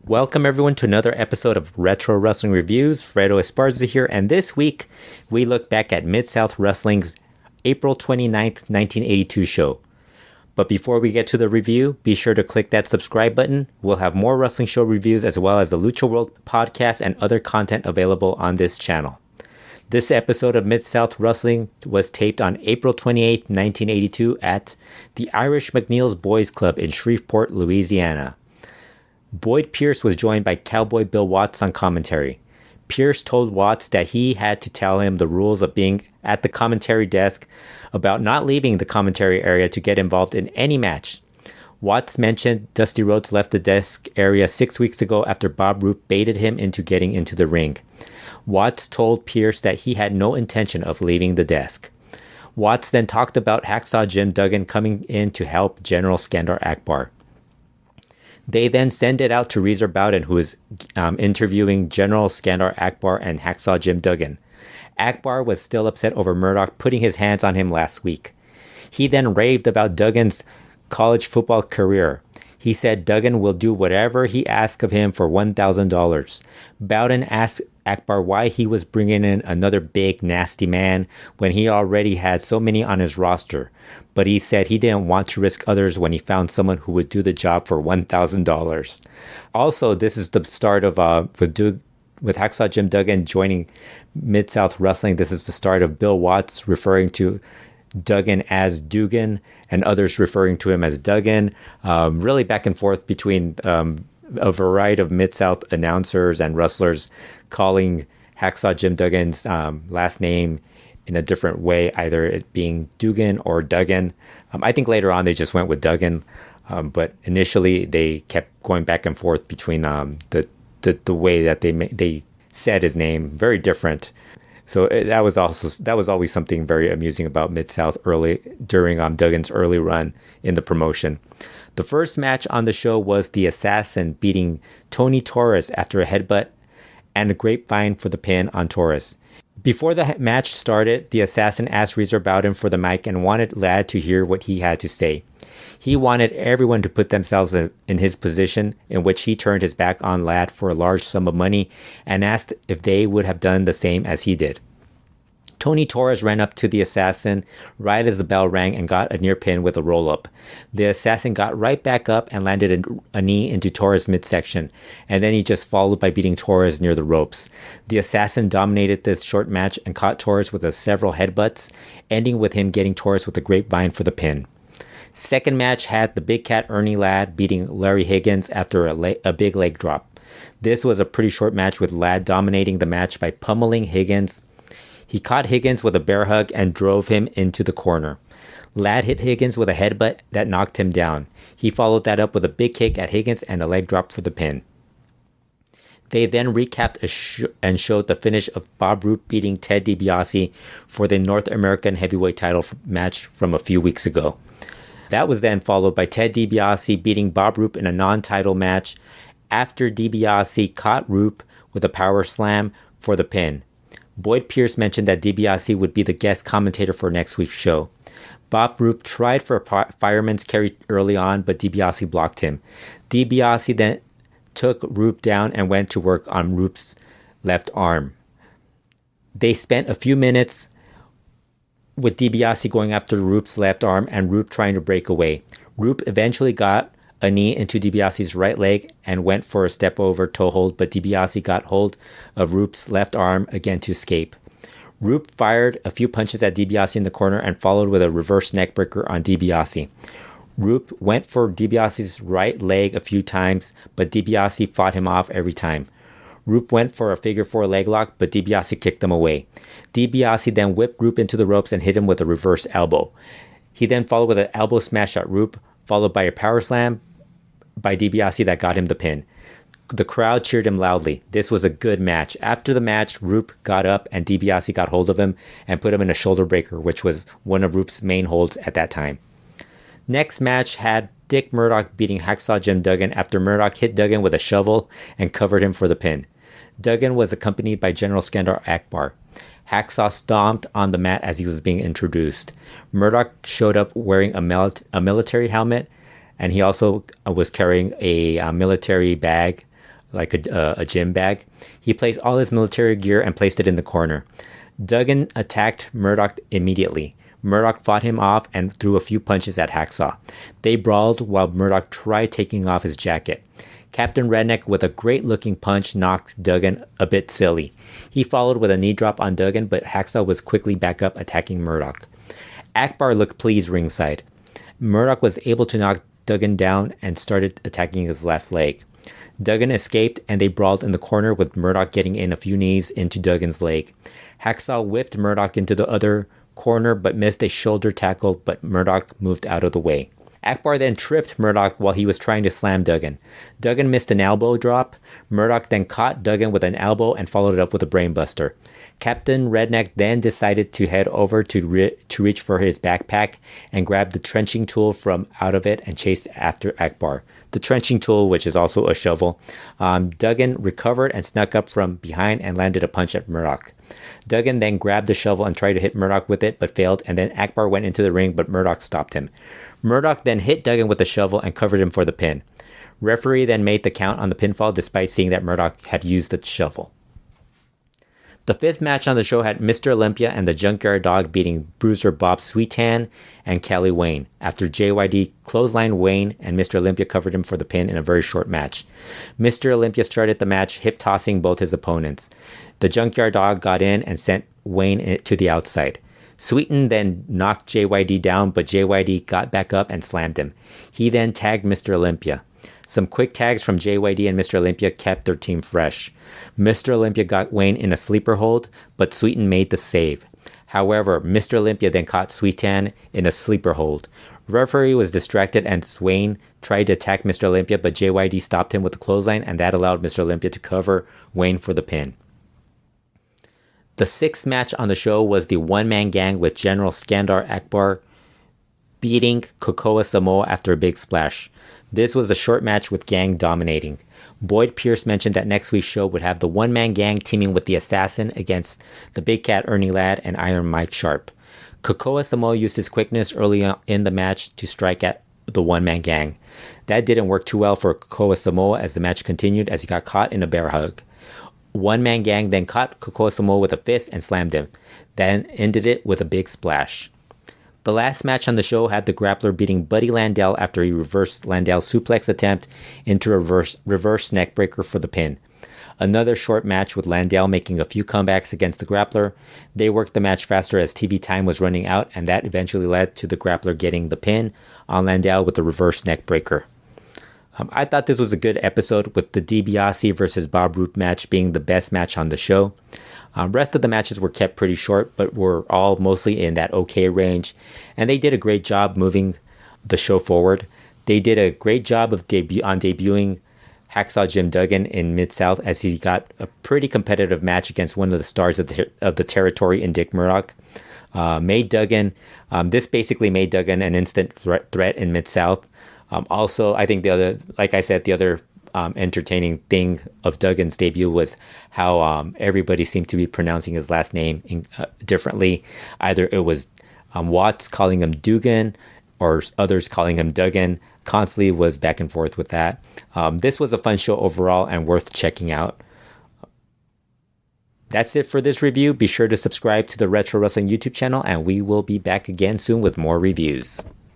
Welcome everyone to another episode of Retro Wrestling Reviews. Fredo Esparza here, and this week we look back at Mid-South Wrestling's April 29th, 1982 show. But before we get to the review, be sure to click that subscribe button. We'll have more wrestling show reviews as well as the Lucha World podcast and other content available on this channel. This episode of Mid-South Wrestling was taped on April 28th, 1982 at the Irish McNeil's Boys Club in Shreveport, Louisiana. Boyd Pierce was joined by Cowboy Bill Watts on commentary. Pierce told Watts that he had to tell him the rules of being at the commentary desk about not leaving the commentary area to get involved in any match. Watts mentioned Dusty Rhodes left the desk area 6 weeks ago after Bobroop baited him into getting into the ring. Watts told Pierce that he had no intention of leaving the desk. Watts then talked about Hacksaw Jim Duggan coming in to help General Skandor Akbar. They then send it out to Reeser Bowden, who is interviewing General Skandor Akbar and Hacksaw Jim Duggan. Akbar was still upset over Murdoch putting his hands on him last week. He then raved about Duggan's college football career. He said Duggan will do whatever he asks of him for $1,000. Bowden asked Akbar why he was bringing in another big, nasty man when he already had so many on his roster, but he said he didn't want to risk others when he found someone who would do the job for $1,000. Also, this is the start of with Hacksaw Jim Duggan joining Mid-South Wrestling. This is the start of Bill Watts referring to Duggan as Dugan and others referring to him as Duggan. Really back and forth between a variety of Mid-South announcers and wrestlers calling Hacksaw Jim Duggan's last name in a different way, either it being Dugan or Duggan. I think later on they just went with Duggan, but initially they kept going back and forth between the way that they said his name, very different. So that was always something very amusing about Mid-South during Duggan's early run in the promotion. The first match on the show was the Assassin beating Tony Torres after a headbutt and a grapevine for the pin on Torres. Before the match started, the Assassin asked Reeser Bowden for the mic and wanted Ladd to hear what he had to say. He wanted everyone to put themselves in his position, in which he turned his back on Ladd for a large sum of money and asked if they would have done the same as he did. Tony Torres ran up to the Assassin right as the bell rang and got a near pin with a roll-up. The Assassin got right back up and landed a knee into Torres' midsection, and then he just followed by beating Torres near the ropes. The Assassin dominated this short match and caught Torres with several headbutts, ending with him getting Torres with a grapevine for the pin. Second match had the Big Cat Ernie Ladd beating Larry Higgins after a big leg drop. This was a pretty short match with Ladd dominating the match by pummeling Higgins. He caught Higgins with a bear hug and drove him into the corner. Ladd hit Higgins with a headbutt that knocked him down. He followed that up with a big kick at Higgins and a leg drop for the pin. They then recapped and showed the finish of Bobroop beating Ted DiBiase for the North American heavyweight title match from a few weeks ago. That was then followed by Ted DiBiase beating Bobroop in a non-title match after DiBiase caught Roop with a power slam for the pin. Boyd Pierce mentioned that DiBiase would be the guest commentator for next week's show. Bobroop tried for a fireman's carry early on, but DiBiase blocked him. DiBiase then took Roop down and went to work on Roop's left arm. They spent a few minutes with DiBiase going after Roop's left arm and Roop trying to break away. Roop eventually got a knee into DiBiase's right leg and went for a step over toe hold, but DiBiase got hold of Roop's left arm again to escape. Roop fired a few punches at DiBiase in the corner and followed with a reverse neckbreaker on DiBiase. Roop went for DiBiase's right leg a few times, but DiBiase fought him off every time. Roop went for a figure four leg lock, but DiBiase kicked him away. DiBiase then whipped Roop into the ropes and hit him with a reverse elbow. He then followed with an elbow smash at Roop, followed by a power slam by DiBiase that got him the pin. The crowd cheered him loudly. This was a good match. After the match, Roop got up and DiBiase got hold of him and put him in a shoulder breaker, which was one of Roop's main holds at that time. Next match had Dick Murdoch beating Hacksaw Jim Duggan after Murdoch hit Duggan with a shovel and covered him for the pin. Duggan was accompanied by General Skandor Akbar. Hacksaw stomped on the mat as he was being introduced. Murdoch showed up wearing a military helmet, and he also was carrying a military bag like a gym bag. He placed all his military gear and placed it in the corner. Duggan attacked Murdoch immediately. Murdoch fought him off and threw a few punches at Hacksaw. They brawled while Murdoch tried taking off his jacket. Captain Redneck with a great-looking punch knocked Duggan a bit silly. He followed with a knee drop on Duggan, but Hacksaw was quickly back up attacking Murdoch. Akbar looked pleased ringside. Murdoch was able to knock Duggan down and started attacking his left leg. Duggan escaped and they brawled in the corner with Murdoch getting in a few knees into Duggan's leg. Hacksaw whipped Murdoch into the other corner but missed a shoulder tackle, but Murdoch moved out of the way. Akbar then tripped Murdoch while he was trying to slam Duggan. Duggan missed an elbow drop. Murdoch then caught Duggan with an elbow and followed it up with a brainbuster. Captain Redneck then decided to head over to reach for his backpack and grab the trenching tool from out of it and chased after Akbar. The trenching tool, which is also a shovel. Duggan recovered and snuck up from behind and landed a punch at Murdoch. Duggan then grabbed the shovel and tried to hit Murdoch with it, but failed, and then Akbar went into the ring, but Murdoch stopped him. Murdoch then hit Duggan with the shovel and covered him for the pin. Referee then made the count on the pinfall despite seeing that Murdoch had used the shovel. The fifth match on the show had Mr. Olympia and the Junkyard Dog beating Bruiser Bob Sweetan and Kelly Wayne. After JYD clotheslined Wayne and Mr. Olympia covered him for the pin in a very short match. Mr. Olympia started the match hip-tossing both his opponents. The Junkyard Dog got in and sent Wayne to the outside. Sweetan then knocked JYD down, but JYD got back up and slammed him. He then tagged Mr. Olympia. Some quick tags from JYD and Mr. Olympia kept their team fresh. Mr. Olympia got Wayne in a sleeper hold, but Sweetan made the save. However, Mr. Olympia then caught Sweetan in a sleeper hold. Referee was distracted and Wayne tried to attack Mr. Olympia, but JYD stopped him with a clothesline, and that allowed Mr. Olympia to cover Wayne for the pin. The sixth match on the show was the one-man gang with General Skandor Akbar beating Kokoa Samoa after a big splash. This was a short match with gang dominating. Boyd Pierce mentioned that next week's show would have the one-man gang teaming with the Assassin against the Big Cat Ernie Ladd and Iron Mike Sharp. Kokoa Samoa used his quickness early in the match to strike at the one-man gang. That didn't work too well for Kokoa Samoa as the match continued as he got caught in a bear hug. One-man gang then caught Kokoa Samoa with a fist and slammed him, then ended it with a big splash. The last match on the show had the Grappler beating Buddy Landell after he reversed Landell's suplex attempt into a reverse neckbreaker for the pin. Another short match with Landell making a few comebacks against the Grappler. They worked the match faster as TV time was running out, and that eventually led to the Grappler getting the pin on Landell with the reverse neckbreaker. I thought this was a good episode, with the DiBiase versus Bobroop match being the best match on the show. Rest of the matches were kept pretty short, but were all mostly in that okay range, and they did a great job moving the show forward. They did a great job of debuting Hacksaw Jim Duggan in Mid-South as he got a pretty competitive match against one of the stars of the territory in Dick Murdoch. This basically made Duggan an instant threat in Mid-South. Also, I think the other entertaining thing of Duggan's debut was how everybody seemed to be pronouncing his last name differently. Either it was Watts calling him Duggan or others calling him Duggan. Constantly was back and forth with that. This was a fun show overall and worth checking out. That's it for this review. Be sure to subscribe to the Retro Wrestling YouTube channel, and we will be back again soon with more reviews.